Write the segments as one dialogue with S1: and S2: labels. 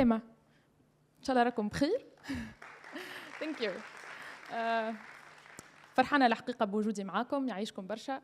S1: بالسلامة. إن شاء الله راكم بخير. Thank you. فرحانة الحقيقة بوجودي معاكم، يعيشكم برشا.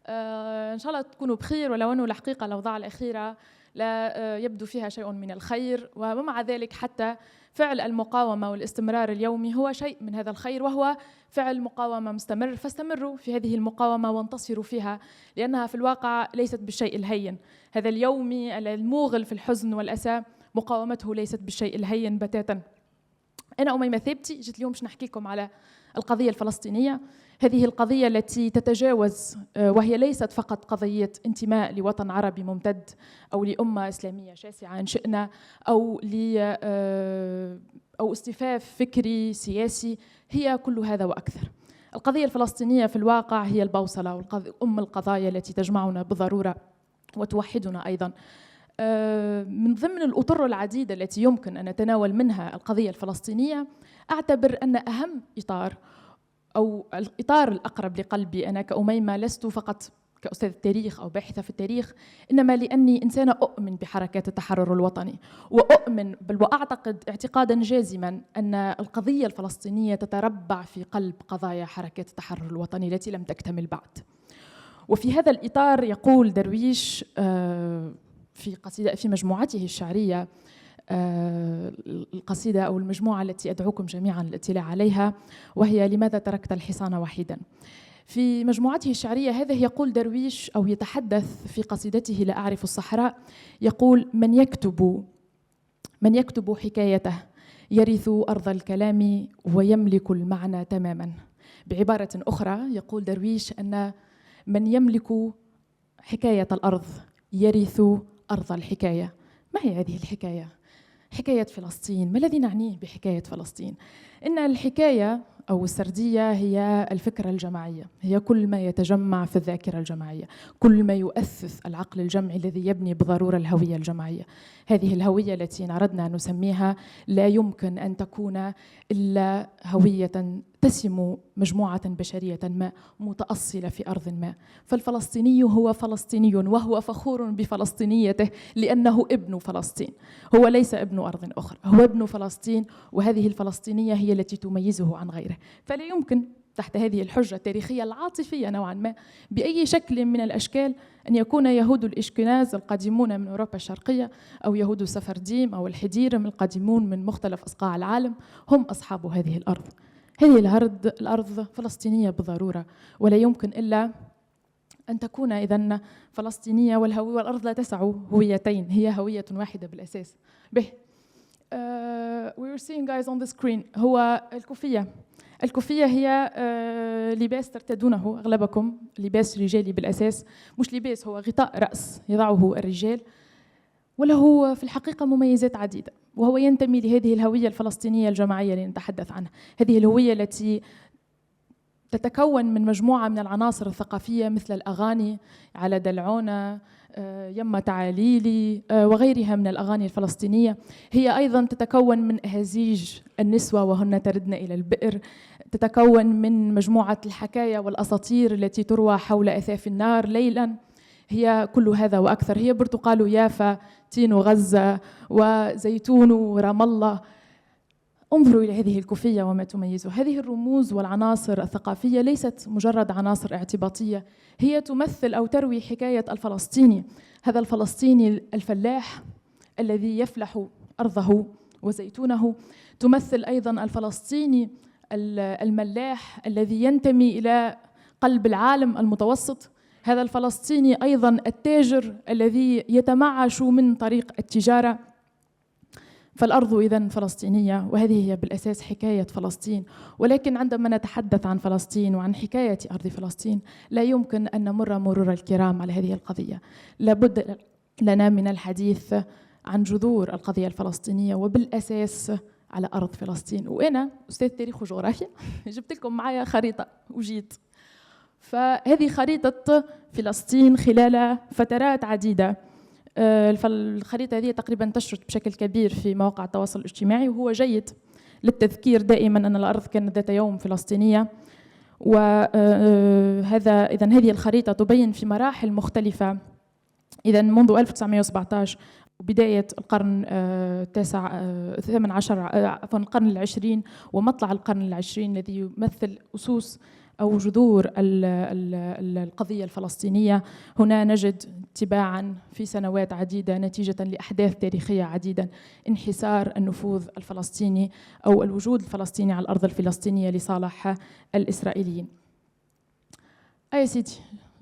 S1: إن شاء الله تكونوا بخير، ولو أنه الحقيقة الأوضاع الأخيرة لا يبدو فيها شيء من الخير، ومع ذلك حتى فعل المقاومة والاستمرار اليومي هو شيء من هذا الخير، وهو فعل مقاومة مستمر. فاستمروا في هذه المقاومة وانتصروا فيها، لأنها في الواقع ليست بالشيء الهين. هذا اليومي الموغل في الحزن والأسى مقاومته ليست بالشيء الهين بتاتا. أنا أميمة ثابتي، جيت اليوم باش نحكي لكم على القضية الفلسطينية. هذه القضية التي تتجاوز، وهي ليست فقط قضية انتماء لوطن عربي ممتد أو لأمة إسلامية شاسعة إن شئنا، أو استفاف فكري سياسي، هي كل هذا وأكثر. القضية الفلسطينية في الواقع هي البوصلة أم القضايا التي تجمعنا بضرورة وتوحدنا أيضا. من ضمن الأطر العديدة التي يمكن أن نتناول منها القضية الفلسطينية، أعتبر أن أهم إطار أو الإطار الأقرب لقلبي أنا كأميمة، لست فقط كأستاذ تاريخ أو باحثة في التاريخ، إنما لأني إنسانة أؤمن بحركات التحرر الوطني، وأؤمن بل وأعتقد اعتقادا جازما أن القضية الفلسطينية تتربع في قلب قضايا حركات التحرر الوطني التي لم تكتمل بعد. وفي هذا الإطار يقول درويش في مجموعته الشعرية، القصيدة أو المجموعة التي أدعوكم جميعا للاطلاع عليها، وهي لماذا تركت الحصان وحيدا. في مجموعته الشعرية هذه يقول درويش، أو يتحدث في قصيدته لا أعرف الصحراء، يقول: من يكتب حكايته يرث أرض الكلام ويملك المعنى تماما. بعبارة أخرى يقول درويش أن من يملك حكاية الأرض يرث أرض الحكاية. ما هي هذه الحكاية؟ حكاية فلسطين. ما الذي نعنيه بحكاية فلسطين؟ إن الحكاية أو السردية هي الفكرة الجماعية، هي كل ما يتجمع في الذاكرة الجماعية، كل ما يؤثث العقل الجمعي الذي يبني بضرورة الهوية الجماعية. هذه الهوية التي نردنا أن نسميها لا يمكن أن تكون إلا هوية تسم مجموعة بشرية ما متأصلة في أرض ما. فالفلسطيني هو فلسطيني، وهو فخور بفلسطينيته لأنه ابن فلسطين، هو ليس ابن أرض أخرى، هو ابن فلسطين، وهذه الفلسطينية هي التي تميزه عن غيره. فلا يمكن تحت هذه الحجة التاريخية العاطفية نوعا ما بأي شكل من الأشكال أن يكون يهود الإشكناز القادمون من أوروبا الشرقية أو يهود السفرديم أو الحديرم القادمون من مختلف أصقاع العالم هم أصحاب هذه الأرض. هذه الأرض فلسطينية بالضرورة، ولا يمكن إلا أن تكون إذن فلسطينية. والأرض لا تسع هويتين، هي هوية واحدة بالأساس. We were seeing guys on the screen. هو الكوفية هي لباس ترتدونه أغلبكم، لباس رجالي بالأساس، مش لباس، هو غطاء رأس يضعه الرجال، وله في الحقيقة مميزات عديدة، وهو ينتمي لهذه الهوية الفلسطينية الجماعية اللي نتحدث عنها. هذه الهوية التي تتكون من مجموعة من العناصر الثقافية مثل الأغاني على دلعونة، يما تعاليلي، وغيرها من الأغاني الفلسطينية. هي أيضا تتكون من أهازيج النسوة وهن تردن إلى البئر، تتكون من مجموعة الحكايا والأساطير التي تروى حول أثاف النار ليلا. هي كل هذا وأكثر. هي برتقال يافا، تين غزة، وزيتون رام الله. انظروا إلى هذه الكوفية وما تميزه. هذه الرموز والعناصر الثقافية ليست مجرد عناصر اعتباطية، هي تمثل أو تروي حكاية الفلسطيني، هذا الفلسطيني الفلاح الذي يفلح أرضه وزيتونه. تمثل أيضا الفلسطيني الملاح الذي ينتمي إلى قلب العالم المتوسط. هذا الفلسطيني أيضا التاجر الذي يتمعش من طريق التجارة. فالأرض إذن فلسطينية، وهذه هي بالأساس حكاية فلسطين. ولكن عندما نتحدث عن فلسطين وعن حكاية أرض فلسطين لا يمكن أن نمر مرور الكرام على هذه القضية. لابد لنا من الحديث عن جذور القضية الفلسطينية، وبالأساس على أرض فلسطين. وأنا أستاذ تاريخ وجغرافيا جبت لكم معايا خريطة وجيت. فهذه خريطة فلسطين خلال فترات عديدة. الخريطة هذه تقريبا تشرد بشكل كبير في مواقع التواصل الاجتماعي، وهو جيد للتذكير دائما أن الأرض كانت ذات يوم فلسطينية. إذن هذه الخريطة تبين في مراحل مختلفة، إذن منذ 1917 بداية القرن الثامن عشر، عفوا القرن العشرين ومطلع القرن العشرين الذي يمثل أسوس أو جذور القضية الفلسطينية. هنا نجد تباعا في سنوات عديدة نتيجة لأحداث تاريخية عديدة انحسار النفوذ الفلسطيني أو الوجود الفلسطيني على الأرض الفلسطينية لصالح الإسرائيليين. يا سيدي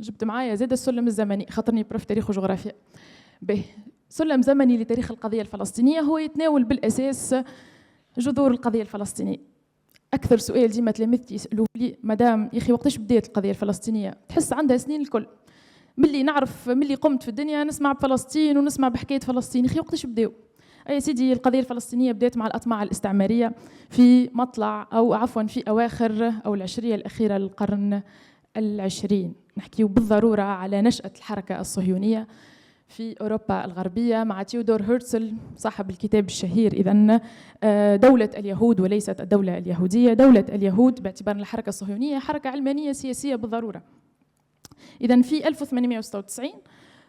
S1: جبت معايا زاد السلم الزمني، خاطرني بروف تاريخ وجغرافيا. به سلم زمني لتاريخ القضية الفلسطينية هو يتناول بالأساس جذور القضية الفلسطينية. أكثر سؤال ديما تلامذتي يسألوه لي: مدام يا أخي وقتاش بدات القضية الفلسطينية؟ تحس عندها سنين الكل، ملي قمت في الدنيا نسمع بفلسطين ونسمع بحكاية فلسطين، يا أخي وقتاش بداوا؟ يا سيدي القضية الفلسطينية بدات مع الأطماع الاستعمارية في مطلع أو عفوا في أواخر أو العشرية الأخيرة للقرن العشرين. نحكيو بالضرورة على نشأة الحركة الصهيونية في أوروبا الغربية مع تيودور هرتزل صاحب الكتاب الشهير إذن دولة اليهود وليست الدولة اليهودية، دولة اليهود باعتبار الحركة الصهيونية حركة علمانية سياسية بالضرورة. إذن في 1896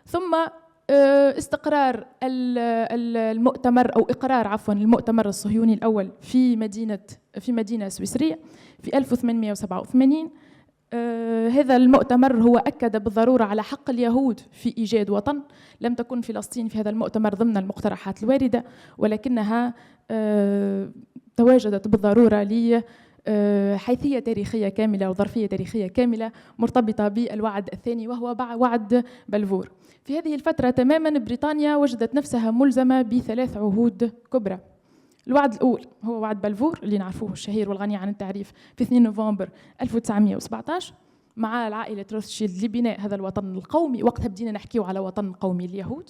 S1: ثم استقرار المؤتمر أو إقرار عفوا المؤتمر الصهيوني الأول في مدينة سويسرية في 1887. هذا المؤتمر هو أكد بالضرورة على حق اليهود في إيجاد وطن. لم تكن فلسطين في هذا المؤتمر ضمن المقترحات الواردة، ولكنها تواجدت بالضرورة لحيثية تاريخية كاملة وظرفية تاريخية كاملة مرتبطة بالوعد الثاني وهو وعد بلفور. في هذه الفترة تماما بريطانيا وجدت نفسها ملزمة ب3 عهود كبرى. الوعد الأول هو وعد بلفور اللي نعرفوه الشهير والغني عن التعريف في 2 نوفمبر 1917 مع العائلة روثشيلد لبناء هذا الوطن القومي. وقتها بدينا نحكيو على وطن قومي اليهود.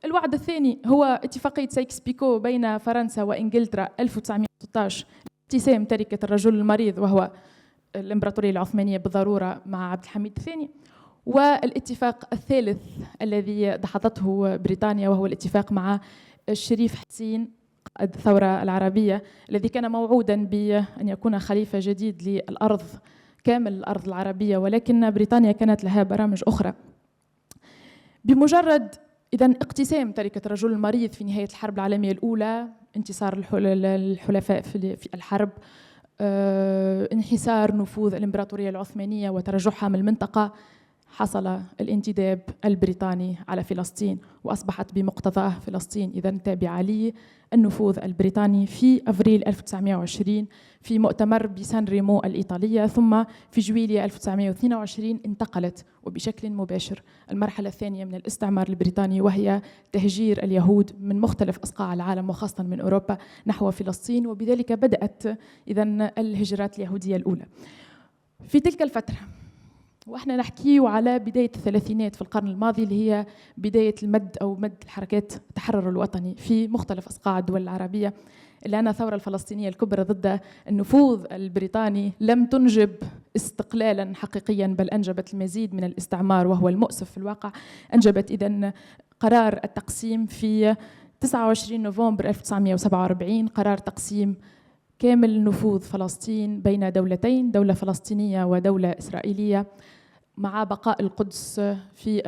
S1: الوعد الثاني هو اتفاقية سايكس بيكو بين فرنسا وإنجلترا 1916 ابتسام تركة الرجل المريض وهو الإمبراطورية العثمانية بالضرورة مع عبد الحميد الثاني. والاتفاق الثالث الذي دحضته بريطانيا وهو الاتفاق مع الشريف حسين الثورة العربية الذي كان موعودا بأن يكون خليفة جديد للأرض كامل الأرض العربية، ولكن بريطانيا كانت لها برامج أخرى. بمجرد إذن اقتسام تركة الرجل المريض في نهاية الحرب العالمية الأولى، انتصار الحلفاء في الحرب، انحسار نفوذ الإمبراطورية العثمانية وترجعها من المنطقة، حصل الانتداب البريطاني على فلسطين وأصبحت بمقتضاه فلسطين إذن تابعة للنفوذ البريطاني. في أفريل 1920 في مؤتمر بسان ريمو الإيطالية، ثم في جويلية 1922 انتقلت وبشكل مباشر المرحلة الثانية من الاستعمار البريطاني، وهي تهجير اليهود من مختلف أصقاع العالم وخاصة من أوروبا نحو فلسطين، وبذلك بدأت إذن الهجرات اليهودية الأولى. في تلك الفترة واحنا نحكي على بداية الثلاثينات في القرن الماضي اللي هي بداية المد أو مد الحركات التحرر الوطني في مختلف أصقاع الدول العربية، لأن الثورة الفلسطينية الكبرى ضد النفوذ البريطاني لم تنجب استقلالا حقيقيا، بل أنجبت المزيد من الاستعمار وهو المؤسف في الواقع. أنجبت إذن قرار التقسيم في 29 نوفمبر 1947، قرار تقسيم كامل نفوذ فلسطين بين دولتين، دولة فلسطينية ودولة إسرائيلية، مع بقاء القدس في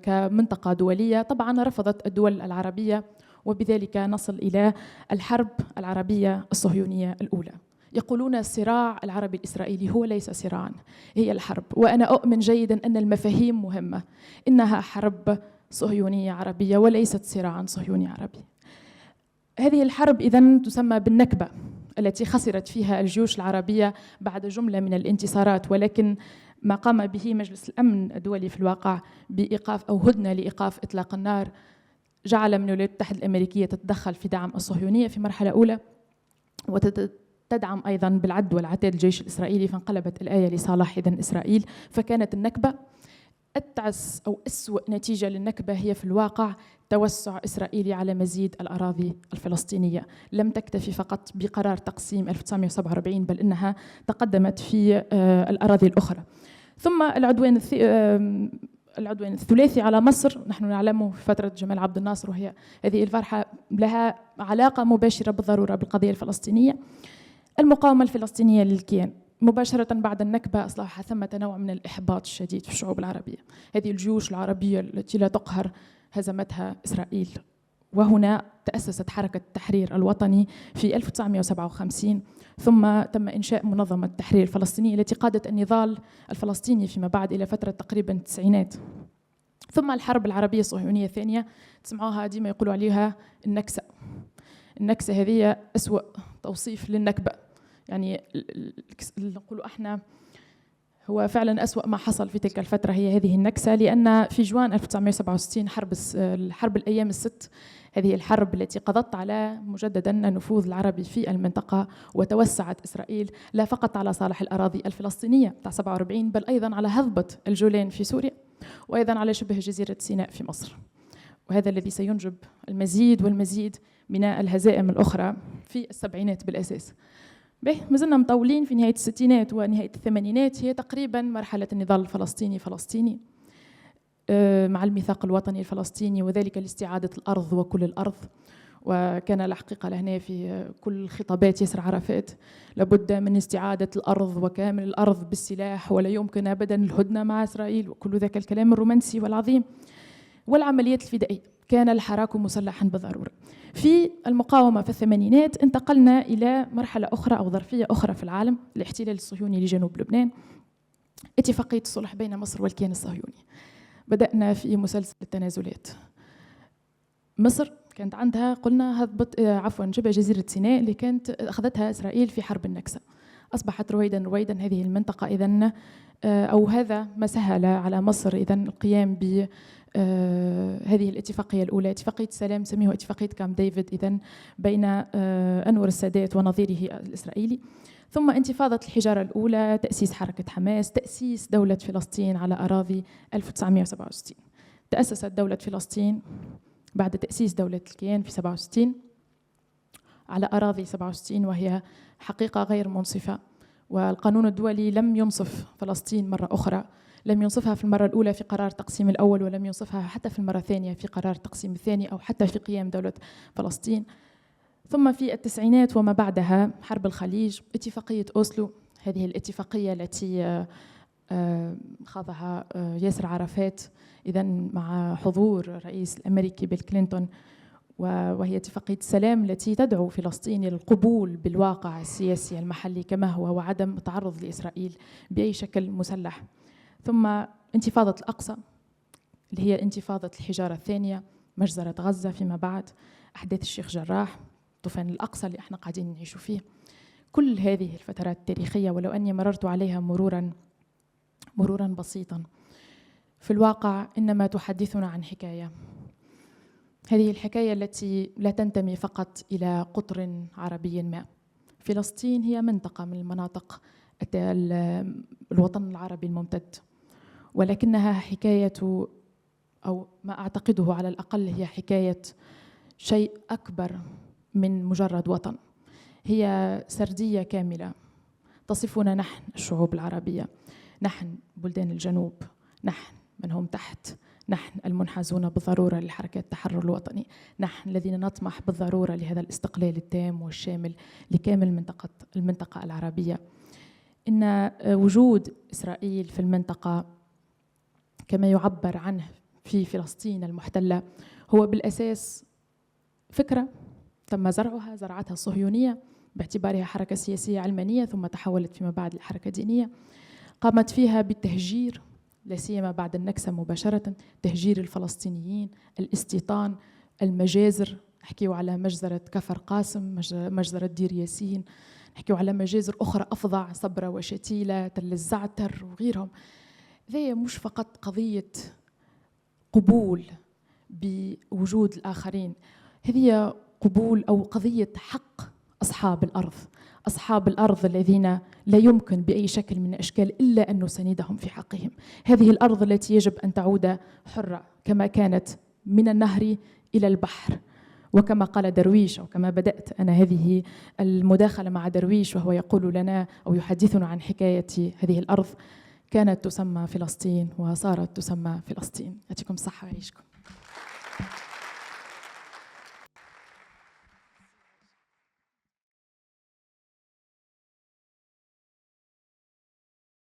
S1: كمنطقة دولية. طبعا رفضت الدول العربية، وبذلك نصل إلى الحرب العربية الصهيونية الأولى. يقولون الصراع العربي الإسرائيلي هو ليس صراعا، هي الحرب. وأنا أؤمن جيدا أن المفاهيم مهمة، إنها حرب صهيونية عربية وليست صراعا صهيوني عربي. هذه الحرب إذن تسمى بالنكبة التي خسرت فيها الجيوش العربية بعد جملة من الانتصارات، ولكن ما قام به مجلس الأمن الدولي في الواقع بإيقاف أو هدنة لإيقاف إطلاق النار جعل من الولايات المتحدة الأمريكية تتدخل في دعم الصهيونية في مرحلة أولى، وتدعم أيضا بالعد والعتاد الجيش الإسرائيلي، فانقلبت الآية لصالح إذن إسرائيل. فكانت النكبة أتعس أو أسوأ نتيجة للنكبة هي في الواقع توسع إسرائيلي على مزيد الأراضي الفلسطينية. لم تكتفي فقط بقرار تقسيم 1947، بل إنها تقدمت في الأراضي الأخرى. ثم العدوان الثلاثي على مصر نحن نعلمه في فترة جمال عبد الناصر، وهي هذه الفرحة لها علاقة مباشرة بالضرورة بالقضية الفلسطينية. المقاومة الفلسطينية للكيان مباشرة بعد النكبة أصبح ثمة نوع من الإحباط الشديد في الشعوب العربية. هذه الجيوش العربية التي لا تقهر هزمتها إسرائيل وهنا تأسست حركة التحرير الوطني في 1957، ثم تم إنشاء منظمة التحرير الفلسطينية التي قادت النضال الفلسطيني فيما بعد إلى فترة تقريبا التسعينات. ثم الحرب العربية الصهيونية الثانية، تسمعوها ديما يقولوا عليها النكسة. النكسة هذه أسوأ توصيف للنكبة، يعني نقولوا احنا هو فعلا أسوأ ما حصل في تلك الفترة هي هذه النكسة، لأن في جوان 1967 الحرب الأيام الست، هذه الحرب التي قضت على مجددا النفوذ العربي في المنطقة، وتوسعت إسرائيل لا فقط على صالح الأراضي الفلسطينية بتاع 47، بل أيضا على هضبة الجولان في سوريا، وأيضا على شبه جزيرة سيناء في مصر. وهذا الذي سينجب المزيد والمزيد من الهزائم الأخرى في السبعينات بالأساس. ما زلنا مطولين في نهاية الستينات ونهاية الثمانينات، هي تقريبا مرحلة النضال الفلسطيني مع الميثاق الوطني الفلسطيني، وذلك لاستعادة الأرض وكل الأرض. وكان الحقيقة لهنا في كل خطابات ياسر عرفات لابد من استعادة الأرض وكامل الأرض بالسلاح، ولا يمكن أبدا الهدنة مع إسرائيل، وكل ذاك الكلام الرومانسي والعظيم. والعمليات الفدائية، كان الحراك مسلحا بالضرورة. في المقاومة في الثمانينات انتقلنا إلى مرحلة أخرى أو ظرفية أخرى في العالم، الاحتلال الصهيوني لجنوب لبنان، اتفاقية الصلح بين مصر والكيان الصهيوني. بدأنا في مسلسل التنازلات. مصر كانت عندها قلنا شبه جزيرة سيناء اللي كانت أخذتها إسرائيل في حرب النكسة. أصبحت رويدا هذه المنطقة إذن أو هذا ما سهل على مصر إذن القيام ب هذه الاتفاقية الأولى، اتفاقية السلام سميها اتفاقية كامب ديفيد إذن بين أنور السادات ونظيره الإسرائيلي. ثم انتفاضة الحجارة الأولى، تأسيس حركة حماس، تأسيس دولة فلسطين على أراضي 1967. تأسست دولة فلسطين بعد تأسيس دولة الكيان في 67 على أراضي 67، وهي حقيقة غير منصفة. والقانون الدولي لم ينصف فلسطين مرة أخرى، لم ينصفها في المرة الأولى في قرار تقسيم الأول، ولم ينصفها حتى في المرة الثانية في قرار تقسيم الثاني، أو حتى في قيام دولة فلسطين. ثم في التسعينات وما بعدها حرب الخليج، اتفاقية أوسلو، هذه الاتفاقية التي خاضها ياسر عرفات إذن مع حضور الرئيس الأمريكي بيل كلينتون، وهي اتفاقية السلام التي تدعو فلسطين للقبول بالواقع السياسي المحلي كما هو، وعدم التعرض لإسرائيل بأي شكل مسلح. ثم انتفاضة الأقصى اللي هي انتفاضة الحجارة الثانية، مجزرة غزة فيما بعد، أحداث الشيخ جراح، طوفان الأقصى اللي احنا قاعدين نعيشوا فيه. كل هذه الفترات التاريخية ولو أني مررت عليها مرورا بسيطا، في الواقع إنما تحدثنا عن حكاية. هذه الحكاية التي لا تنتمي فقط إلى قطر عربي ما. فلسطين هي منطقة من المناطق الوطن العربي الممتد، ولكنها حكاية، أو ما أعتقده على الأقل هي حكاية شيء أكبر من مجرد وطن. هي سردية كاملة تصفنا نحن الشعوب العربية، نحن بلدان الجنوب، نحن من هم تحت، نحن المنحازون بالضرورة لحركة التحرر الوطني، نحن الذين نطمح بالضرورة لهذا الاستقلال التام والشامل لكامل المنطقة العربية. إن وجود إسرائيل في المنطقة كما يعبر عنه في فلسطين المحتلة هو بالأساس فكرة تم زرعتها الصهيونية باعتبارها حركة سياسية علمانية، ثم تحولت فيما بعد لحركة دينية قامت فيها بالتهجير، لا سيما بعد النكسة مباشرة، تهجير الفلسطينيين، الاستيطان، المجازر، نحكيو على مجزرة كفر قاسم، مجزرة دير ياسين، نحكيو على مجازر أخرى أفظع، صبرة وشتيلة، تل الزعتر وغيرهم. ذي مش فقط قضية قبول بوجود الآخرين، هذه قبول أو قضية حق أصحاب الأرض الذين لا يمكن بأي شكل من الأشكال إلا أن نساندهم في حقهم. هذه الأرض التي يجب أن تعود حرة كما كانت من النهر إلى البحر، وكما قال درويش، أو كما بدأت أنا هذه المداخلة مع درويش وهو يقول لنا أو يحدثنا عن حكاية هذه الأرض، كانت تسمى فلسطين وصارت تسمى فلسطين. يعطيكم الصحة ويعيشكم.